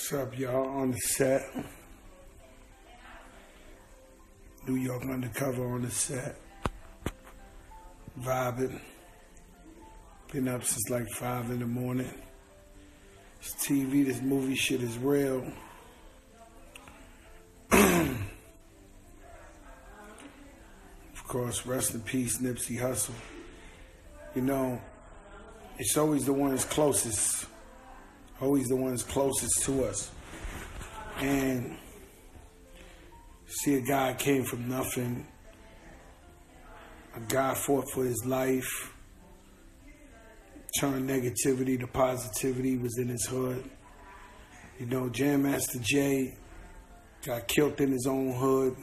What's up, y'all? On the set. New York Undercover on the set. Vibing. Been up since like 5 in the morning. This TV, this movie shit is real. Of course, rest in peace, Nipsey Hussle. You know, it's always the one that's closest. Always the one that's closest to us. And see, a guy came from nothing. A guy fought for his life. Turned negativity to positivity, was in his hood. You know, Jam Master Jay got killed in his own hood.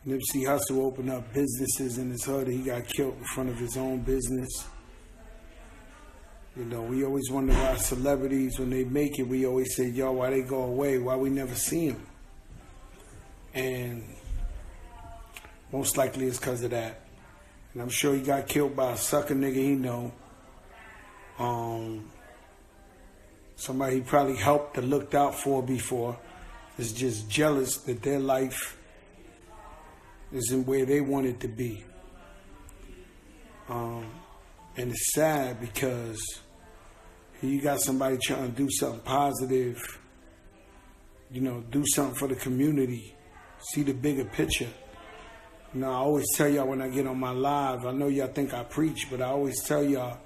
Nipsey Hussle opened up businesses in his hood. He got killed in front of his own business. You know, we always wonder why celebrities, when they make it, we always say, yo, why they go away? Why we never see them? And most likely it's because of that. And I'm sure he got killed by a sucker nigga he know. Somebody he probably helped or looked out for before is just jealous that their life isn't where they want it to be. And it's sad because you got somebody trying to do something positive, you know, do something for the community, see the bigger picture. You know, I always tell y'all when I get on my live, I know y'all think I preach, but I always tell y'all,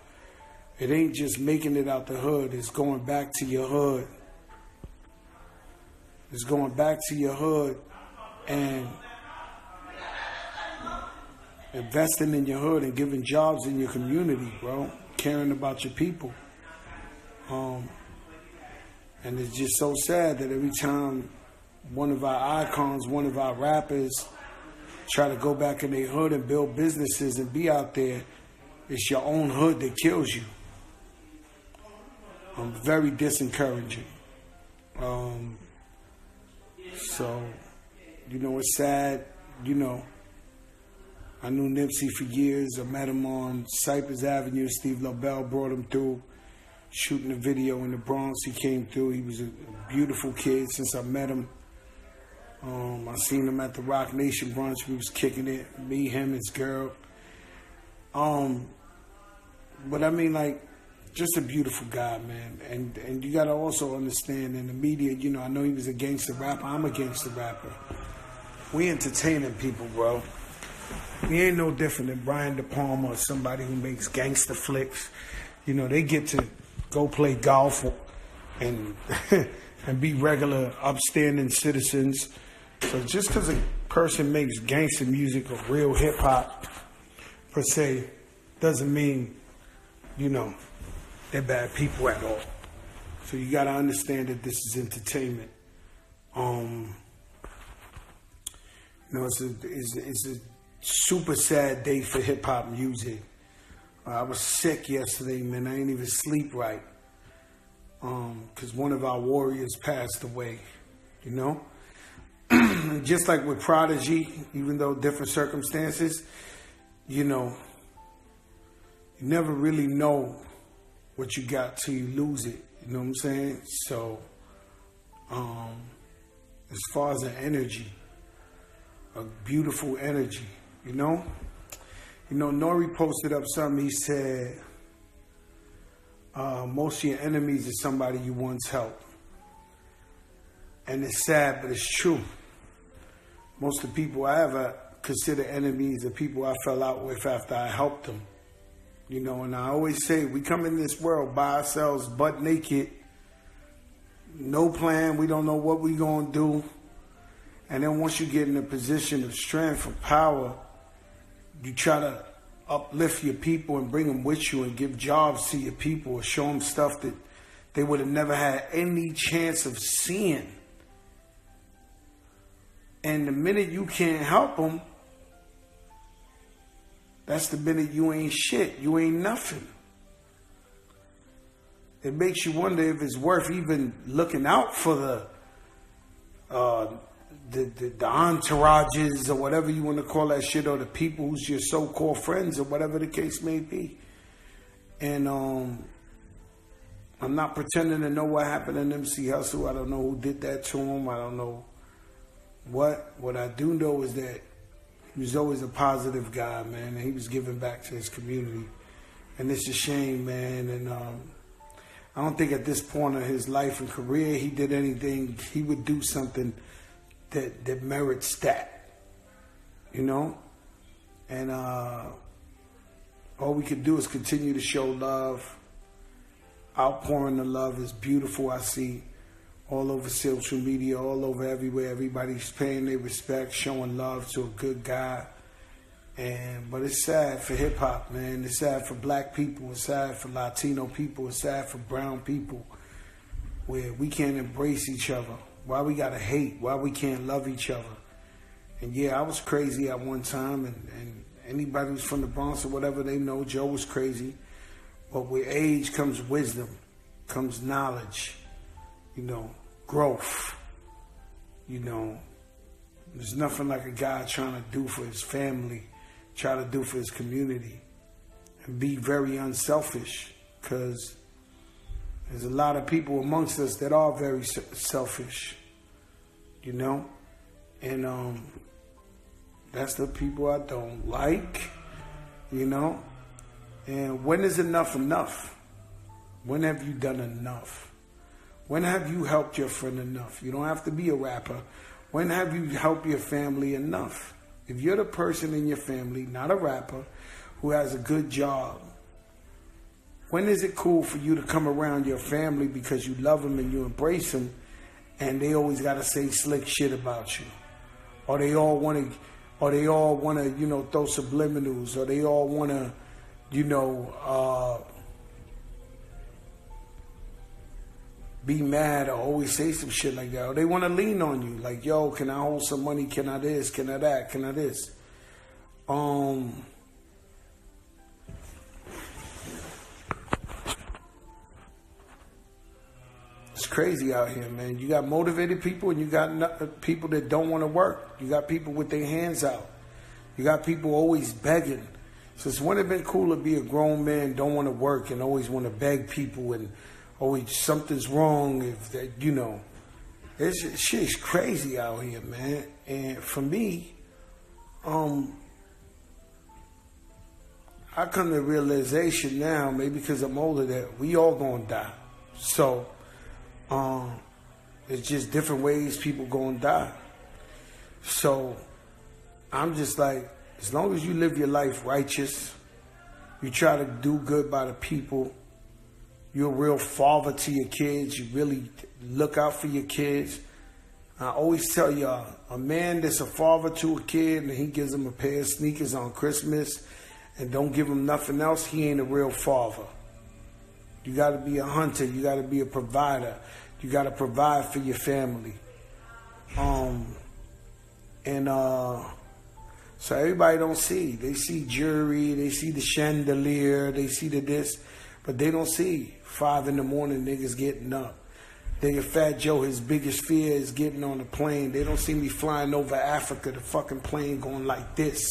it ain't just making it out the hood, it's going back to your hood. It's going back to your hood and investing in your hood and giving jobs in your community, bro. Caring about your people. And it's just so sad that every time one of our icons, one of our rappers try to go back in their hood and build businesses and be out there, it's your own hood that kills you. Very disencouraging. So, you know, it's sad, you know. I knew Nipsey for years. I met him on Cypress Avenue. Steve LaBelle brought him through, shooting a video in the Bronx. He came through. He was a beautiful kid since I met him. I seen him at the Rock Nation brunch. We was kicking it. Me, him, his girl. But I mean, like, just a beautiful guy, man. And you got to also understand, in the media, you know, I know he was a gangster rapper. I'm a gangster rapper. We entertaining people, bro. We ain't no different than Brian De Palma or somebody who makes gangster flicks. You know, they get to go play golf and and be regular, upstanding citizens. So just because a person makes gangster music or real hip-hop, per se, doesn't mean, you know, they're bad people at all. So you got to understand that this is entertainment. You know, it's a super sad day for hip-hop music. I was sick yesterday, man. I ain't even sleep right. Because one of our warriors passed away, you know? Just like with Prodigy, even though different circumstances, you know, you never really know what you got till you lose it. You know what I'm saying? So, as far as the energy, a beautiful energy, you know? You know, Nori posted up something. He said, most of your enemies is somebody you once helped. And it's sad, but it's true. Most of the people I ever consider enemies are people I fell out with after I helped them. You know, and I always say, we come in this world by ourselves, butt naked, no plan, we don't know what we gonna do. And then once you get in a position of strength or power, you try to uplift your people and bring them with you and give jobs to your people or show them stuff that they would have never had any chance of seeing. And the minute you can't help them, that's the minute you ain't shit. You ain't nothing. It makes you wonder if it's worth even looking out for the entourages or whatever you want to call that shit, or the people who's your so-called friends or whatever the case may be. And I'm not pretending to know what happened to Nipsey Hussle. I don't know who did that to him. I don't know what. What I do know is that he was always a positive guy, man, and he was giving back to his community. And it's a shame, man. And I don't think at this point of his life and career he did anything. He would do something that merits that, you know? And all we could do is continue to show love. Outpouring the love is beautiful. I see all over social media, all over everywhere. Everybody's paying their respect, showing love to a good guy. But it's sad for hip hop, man. It's sad for black people. It's sad for Latino people. It's sad for brown people, where we can't embrace each other. Why we gotta hate? Why we can't love each other? And yeah, I was crazy at one time, and anybody who's from the Bronx or whatever, they know Joe was crazy. But with age comes wisdom, comes knowledge, you know, growth. You know, there's nothing like a guy trying to do for his family, try to do for his community, and be very unselfish, because there's a lot of people amongst us that are very selfish, you know? And that's the people I don't like, you know? And when is enough enough? When have you done enough? When have you helped your friend enough? You don't have to be a rapper. When have you helped your family enough? If you're the person in your family, not a rapper, who has a good job, when is it cool for you to come around your family because you love them and you embrace them, and they always got to say slick shit about you? Or they all want to, you know, throw subliminals, or they all want to, you know, be mad or always say some shit like that. Or they want to lean on you. Like, yo, can I hold some money? Can I this? Can I that? Can I this? It's crazy out here, man. You got motivated people and you got people that don't want to work. You got people with their hands out. You got people always begging. Since when it been cool to be a grown man, don't want to work and always want to beg people and always something's wrong, if that, you know. Shit's crazy out here, man. And for me, I come to the realization now, maybe because I'm older, that we all gonna die. So it's just different ways people gonna die. So I'm just like, as long as you live your life righteous, you try to do good by the people, you're a real father to your kids, you really look out for your kids. I always tell y'all, a man that's a father to a kid and he gives him a pair of sneakers on Christmas and don't give him nothing else, he ain't a real father. You got to be a hunter, you got to be a provider, you got to provide for your family. So everybody don't see. They see jewelry, they see the chandelier, they see the this, but they don't see 5 in the morning niggas getting up. Nigga Fat Joe, his biggest fear is getting on the plane. They don't see me flying over Africa, the fucking plane going like this.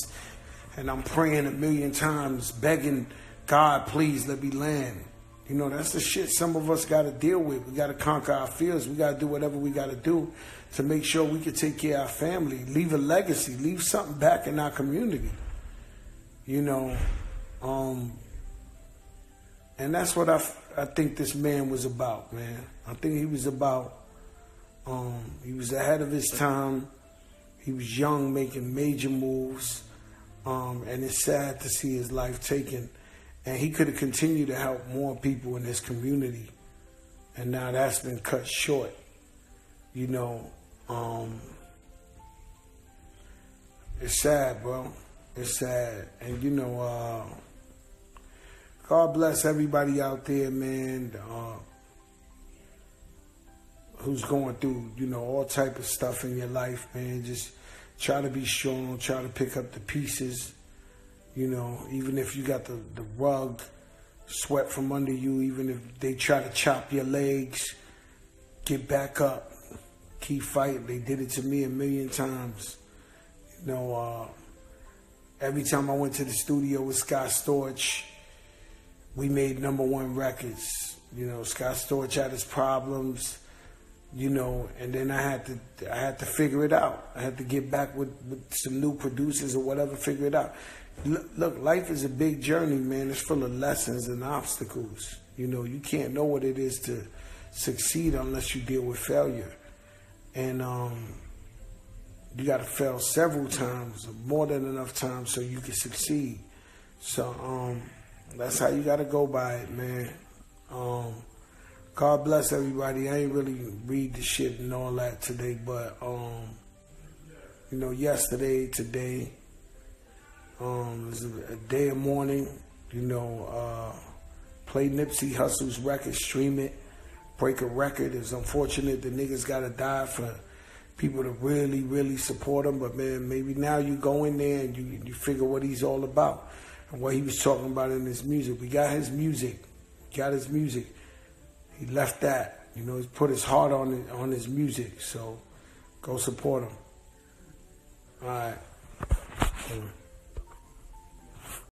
And I'm praying 1,000,000 times, begging God, please let me land. You know, that's the shit some of us got to deal with. We got to conquer our fears. We got to do whatever we got to do to make sure we can take care of our family, leave a legacy, leave something back in our community. You know, and that's what I think this man was about, man. I think he was about, he was ahead of his time. He was young, making major moves. And it's sad to see his life taken. And he could have continued to help more people in his community. And now that's been cut short. You know, it's sad, bro. It's sad. And, you know, God bless everybody out there, man, who's going through, you know, all type of stuff in your life, man. Just try to be strong, try to pick up the pieces. You know, even if you got the rug swept from under you, even if they try to chop your legs, get back up, keep fighting. They did it to me 1,000,000 times. You know, every time I went to the studio with Scott Storch, we made #1 records. You know, Scott Storch had his problems. You know, and then I had to figure it out. I had to get back with some new producers or whatever, figure it out. Look, life is a big journey, man. It's full of lessons and obstacles. You know, you can't know what it is to succeed unless you deal with failure. And you got to fail several times, more than enough times, so you can succeed. So that's how you got to go by it, man. God bless everybody. I ain't really read the shit and all that today, but you know, yesterday, today, was a day of mourning. You know, play Nipsey Hussle's record, stream it, break a record. It's unfortunate the niggas gotta die for people to really, really support him. But man, maybe now you go in there and you figure what he's all about and what he was talking about in his music. We got his music. He left that, you know, he put his heart on his music, so go support him. All right.